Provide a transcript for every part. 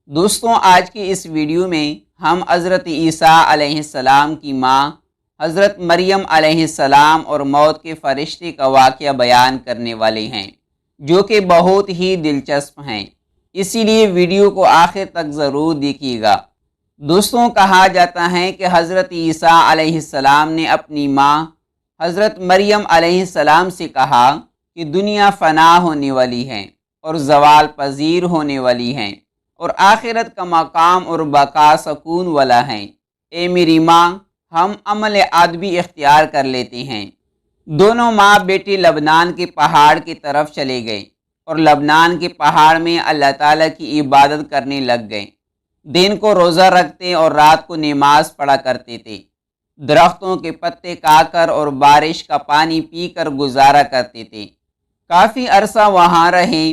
دوستوں، آج کی اس ویڈیو میں ہم حضرت عیسیٰ علیہ السلام کی ماں حضرت مریم علیہ السلام اور موت کے فرشتے کا واقعہ بیان کرنے والے ہیں، جو کہ بہت ہی دلچسپ ہیں۔ اسی لیے ویڈیو کو آخر تک ضرور دیکھیے گا۔ دوستوں، کہا جاتا ہے کہ حضرت عیسیٰ علیہ السلام نے اپنی ماں حضرت مریم علیہ السلام سے کہا کہ دنیا فنا ہونے والی ہے اور زوال پذیر ہونے والی ہے اور آخرت کا مقام اور بقا سکون والا ہے۔ اے میری ماں، ہم عمل ادبی اختیار کر لیتے ہیں۔ دونوں ماں بیٹے لبنان کے پہاڑ کی طرف چلے گئے اور لبنان کے پہاڑ میں اللہ تعالیٰ کی عبادت کرنے لگ گئے۔ دن کو روزہ رکھتے اور رات کو نماز پڑھا کرتے تھے۔ درختوں کے پتے کھا کر اور بارش کا پانی پی کر گزارا کرتے تھے۔ کافی عرصہ وہاں رہے۔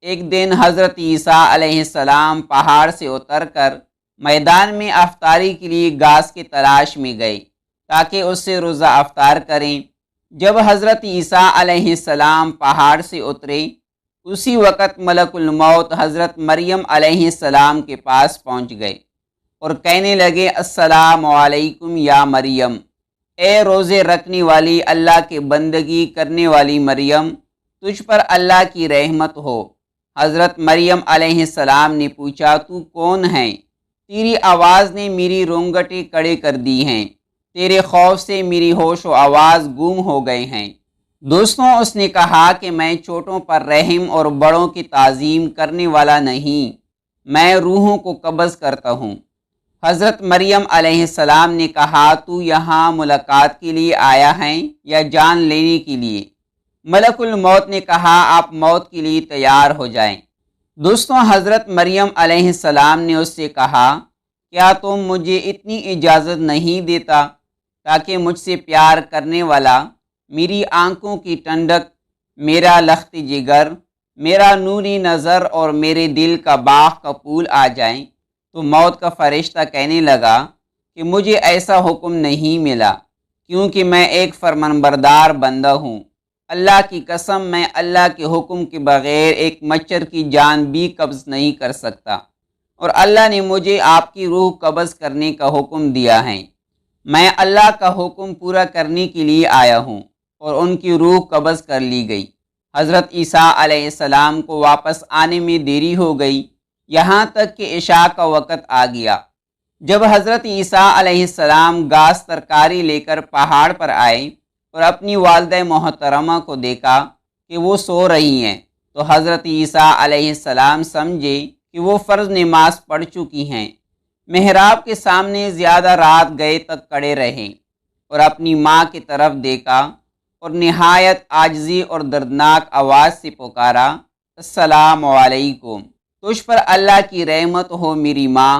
ایک دن حضرت عیسیٰ علیہ السلام پہاڑ سے اتر کر میدان میں افطاری کے لیے گھاس کی تلاش میں گئے تاکہ اس سے روزہ افطار کریں۔ جب حضرت عیسیٰ علیہ السلام پہاڑ سے اترے، اسی وقت ملک الموت حضرت مریم علیہ السلام کے پاس پہنچ گئے اور کہنے لگے، السلام علیکم یا مریم، اے روزے رکھنے والی اللہ کے بندگی کرنے والی مریم، تجھ پر اللہ کی رحمت ہو۔ حضرت مریم علیہ السلام نے پوچھا، تو کون ہے؟ تیری آواز نے میری رونگٹیں کھڑے کر دی ہیں، تیرے خوف سے میری ہوش و آواز گم ہو گئے ہیں۔ دوستوں، اس نے کہا کہ میں چھوٹوں پر رحم اور بڑوں کی تعظیم کرنے والا نہیں، میں روحوں کو قبض کرتا ہوں۔ حضرت مریم علیہ السلام نے کہا، تو یہاں ملاقات کے لیے آیا ہے یا جان لینے کے لیے؟ ملک الموت نے کہا، آپ موت کے لیے تیار ہو جائیں۔ دوستوں، حضرت مریم علیہ السلام نے اس سے کہا، کیا تم مجھے اتنی اجازت نہیں دیتا تاکہ مجھ سے پیار کرنے والا، میری آنکھوں کی ٹھنڈک، میرا لخت جگر، میرا نوری نظر اور میرے دل کا باغ کا پھول آ جائیں؟ تو موت کا فرشتہ کہنے لگا کہ مجھے ایسا حکم نہیں ملا، کیونکہ میں ایک فرمانبردار بندہ ہوں۔ اللہ کی قسم، میں اللہ کے حکم کے بغیر ایک مچھر کی جان بھی قبض نہیں کر سکتا، اور اللہ نے مجھے آپ کی روح قبض کرنے کا حکم دیا ہے۔ میں اللہ کا حکم پورا کرنے کے لیے آیا ہوں، اور ان کی روح قبض کر لی گئی۔ حضرت عیسیٰ علیہ السلام کو واپس آنے میں دیری ہو گئی، یہاں تک کہ عشاء کا وقت آ گیا۔ جب حضرت عیسیٰ علیہ السلام گھاس ترکاری لے کر پہاڑ پر آئے اور اپنی والدہ محترمہ کو دیکھا کہ وہ سو رہی ہیں، تو حضرت عیسیٰ علیہ السلام سمجھے کہ وہ فرض نماز پڑھ چکی ہیں۔ محراب کے سامنے زیادہ رات گئے تک کھڑے رہے اور اپنی ماں کی طرف دیکھا اور نہایت عاجزی اور دردناک آواز سے پکارا، السلام علیکم، تجھ پر اللہ کی رحمت ہو میری ماں۔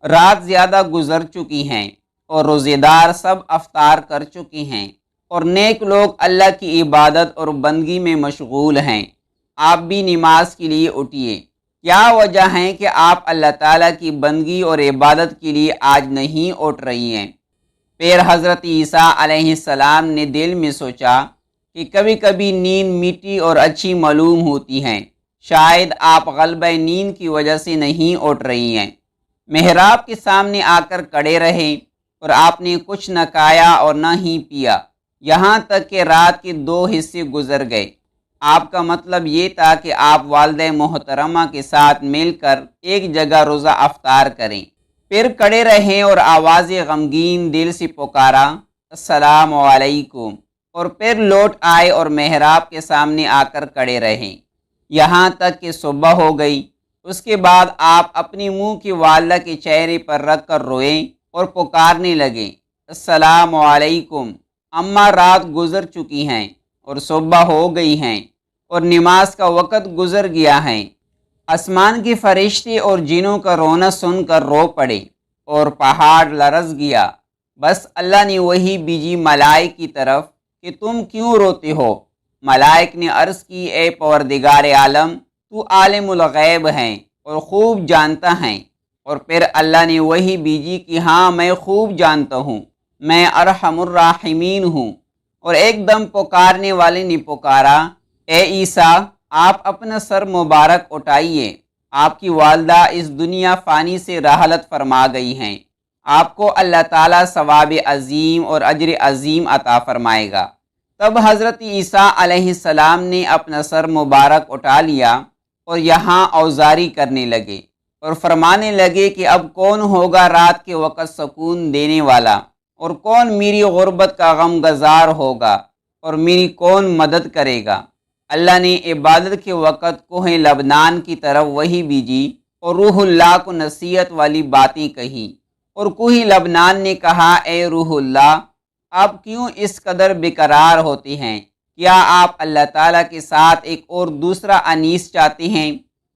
رات زیادہ گزر چکی ہیں اور روزے دار سب افطار کر چکے ہیں اور نیک لوگ اللہ کی عبادت اور بندگی میں مشغول ہیں۔ آپ بھی نماز کے لیے اٹھیے۔ کیا وجہ ہے کہ آپ اللہ تعالیٰ کی بندگی اور عبادت کے لیے آج نہیں اٹھ رہی ہیں؟ پھر حضرت عیسیٰ علیہ السلام نے دل میں سوچا کہ کبھی کبھی نیند میٹھی اور اچھی معلوم ہوتی ہے، شاید آپ غلبہ نیند کی وجہ سے نہیں اٹھ رہی ہیں۔ محراب کے سامنے آ کر کھڑے رہے اور آپ نے کچھ نہ کھایا اور نہ ہی پیا، یہاں تک کہ رات کے 2 حصے گزر گئے۔ آپ کا مطلب یہ تھا کہ آپ والدہ محترمہ کے ساتھ مل کر ایک جگہ روزہ افطار کریں۔ پھر کھڑے رہے اور آواز غمگین دل سے پکارا، السلام علیکم، اور پھر لوٹ آئے اور محراب کے سامنے آ کر کھڑے رہے یہاں تک کہ صبح ہو گئی۔ اس کے بعد آپ اپنی منہ کی والدہ کے چہرے پر رکھ کر روئے اور پکارنے لگے، السلام علیکم، اماں رات گزر چکی ہیں اور صبح ہو گئی ہیں اور نماز کا وقت گزر گیا ہے۔ آسمان کے فرشتے اور جنوں کا رونا سن کر رو پڑے اور پہاڑ لرز گیا۔ بس اللہ نے وہی بھیجی ملائک کی طرف کہ تم کیوں روتے ہو؟ ملائک نے عرض کی، اے پروردگار عالم، تو عالم الغیب ہے اور خوب جانتا ہے۔ اور پھر اللہ نے وہی بھیجی کہ ہاں، میں خوب جانتا ہوں، میں ارحم الراحمین ہوں۔ اور ایک دم پکارنے والے نے پکارا، اے عیسیٰ، آپ اپنا سر مبارک اٹھائیے، آپ کی والدہ اس دنیا فانی سے رحلت فرما گئی ہیں۔ آپ کو اللہ تعالیٰ ثواب عظیم اور اجر عظیم عطا فرمائے گا۔ تب حضرت عیسیٰ علیہ السلام نے اپنا سر مبارک اٹھا لیا اور یہاں اوزاری کرنے لگے اور فرمانے لگے کہ اب کون ہوگا رات کے وقت سکون دینے والا، اور کون میری غربت کا غم گزار ہوگا، اور میری کون مدد کرے گا۔ اللہ نے عبادت کے وقت کوہ لبنان کی طرف وحی بھیجی اور روح اللہ کو نصیحت والی باتیں کہی، اور کوہ لبنان نے کہا، اے روح اللہ، آپ کیوں اس قدر بیقرار ہوتے ہیں؟ کیا آپ اللہ تعالیٰ کے ساتھ ایک اور دوسرا انیس چاہتے ہیں؟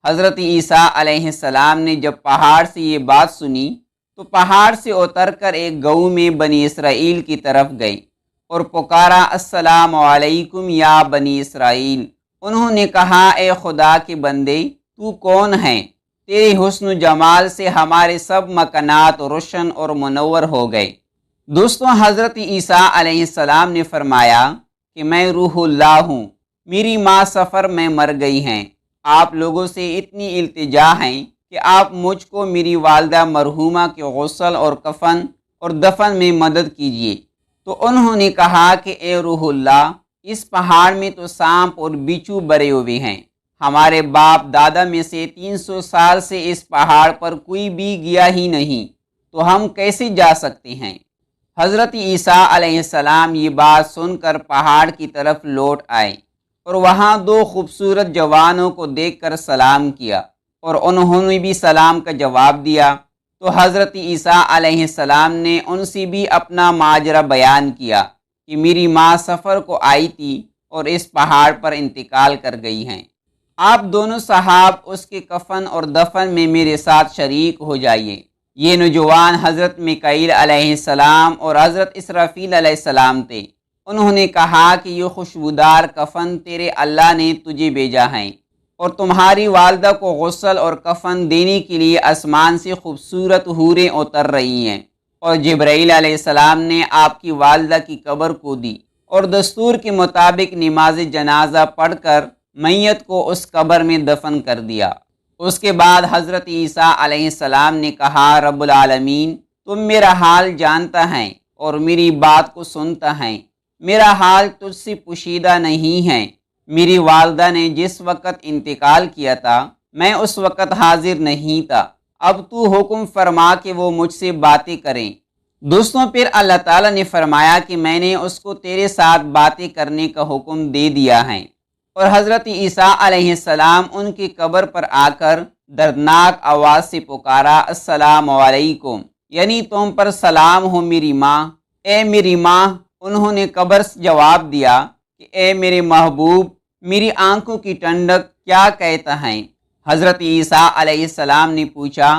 حضرت عیسیٰ علیہ السلام نے جب پہاڑ سے یہ بات سنی تو پہاڑ سے اتر کر ایک گاؤں میں بنی اسرائیل کی طرف گئے اور پکارا، السلام علیکم یا بنی اسرائیل۔ انہوں نے کہا، اے خدا کے بندے، تو کون ہے؟ تیرے حسن و جمال سے ہمارے سب مکانات روشن اور منور ہو گئے۔ دوستوں، حضرت عیسیٰ علیہ السلام نے فرمایا کہ میں روح اللہ ہوں، میری ماں سفر میں مر گئی ہیں، آپ لوگوں سے اتنی التجا ہے کہ آپ مجھ کو میری والدہ مرحومہ کے غسل اور کفن اور دفن میں مدد کیجیے۔ تو انہوں نے کہا کہ اے روح اللہ، اس پہاڑ میں تو سانپ اور بچھو بڑے ہوئے ہیں، ہمارے باپ دادا میں سے 300 سال سے اس پہاڑ پر کوئی بھی گیا ہی نہیں، تو ہم کیسے جا سکتے ہیں؟ حضرت عیسیٰ علیہ السلام یہ بات سن کر پہاڑ کی طرف لوٹ آئے اور وہاں دو خوبصورت جوانوں کو دیکھ کر سلام کیا، اور انہوں نے بھی سلام کا جواب دیا۔ تو حضرت عیسیٰ علیہ السلام نے ان سے بھی اپنا ماجرا بیان کیا کہ میری ماں سفر کو آئی تھی اور اس پہاڑ پر انتقال کر گئی ہیں، آپ دونوں صاحب اس کے کفن اور دفن میں میرے ساتھ شریک ہو جائیے۔ یہ نوجوان حضرت میکائیل علیہ السلام اور حضرت اسرافیل علیہ السلام تھے۔ انہوں نے کہا کہ یہ خوشبودار کفن تیرے اللہ نے تجھے بھیجا ہے، اور تمہاری والدہ کو غسل اور کفن دینے کے لیے آسمان سے خوبصورت حوریں اتر رہی ہیں، اور جبرائیل علیہ السلام نے آپ کی والدہ کی قبر کو دی اور دستور کے مطابق نماز جنازہ پڑھ کر میت کو اس قبر میں دفن کر دیا۔ اس کے بعد حضرت عیسیٰ علیہ السلام نے کہا، رب العالمین، تم میرا حال جانتا ہے اور میری بات کو سنتا ہے، میرا حال تجھ سے پوشیدہ نہیں ہے۔ میری والدہ نے جس وقت انتقال کیا تھا میں اس وقت حاضر نہیں تھا، اب تو حکم فرما کہ وہ مجھ سے باتیں کریں۔ دوستوں، پھر اللہ تعالیٰ نے فرمایا کہ میں نے اس کو تیرے ساتھ باتیں کرنے کا حکم دے دیا ہے، اور حضرت عیسیٰ علیہ السلام ان کی قبر پر آ کر دردناک آواز سے پکارا، السلام علیکم، یعنی تم پر سلام ہو میری ماں، اے میری ماں۔ انہوں نے قبر سے جواب دیا کہ اے میرے محبوب، میری آنکھوں کی ٹھنڈک کیا کہتا ہے؟ حضرت عیسیٰ علیہ السلام نے پوچھا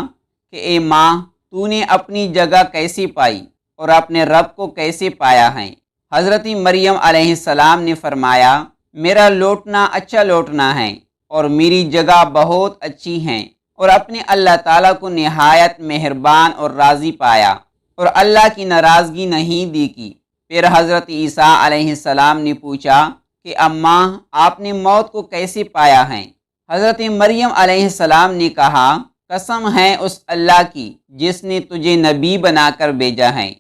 کہ اے ماں، تو نے اپنی جگہ کیسے پائی اور اپنے رب کو کیسے پایا ہے؟ حضرت مریم علیہ السلام نے فرمایا، میرا لوٹنا اچھا لوٹنا ہے اور میری جگہ بہت اچھی ہے، اور اپنے اللہ تعالیٰ کو نہایت مہربان اور راضی پایا اور اللہ کی ناراضگی نہیں دیکھی۔ پھر حضرت عیسیٰ علیہ السلام نے پوچھا کہ اماں، آپ نے موت کو کیسے پایا ہے؟ حضرت مریم علیہ السلام نے کہا، قسم ہے اس اللہ کی جس نے تجھے نبی بنا کر بھیجا ہے،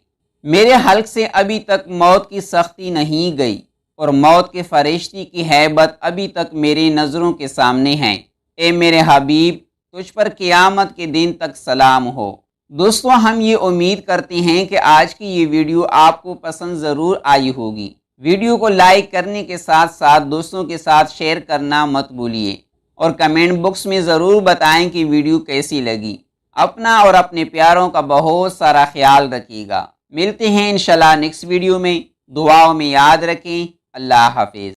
میرے حلق سے ابھی تک موت کی سختی نہیں گئی، اور موت کے فرشتے کی ہیبت ابھی تک میری نظروں کے سامنے ہے۔ اے میرے حبیب، تجھ پر قیامت کے دن تک سلام ہو۔ دوستوں، ہم یہ امید کرتے ہیں کہ آج کی یہ ویڈیو آپ کو پسند ضرور آئی ہوگی۔ ویڈیو کو لائک کرنے کے ساتھ ساتھ دوستوں کے ساتھ شیئر کرنا مت بھولیے، اور کمنٹ باکس میں ضرور بتائیں کہ ویڈیو کیسی لگی۔ اپنا اور اپنے پیاروں کا بہت سارا خیال رکھیے گا۔ ملتے ہیں انشاءاللہ نیکسٹ ویڈیو میں، دعاؤں میں یاد رکھیں۔ اللہ حافظ۔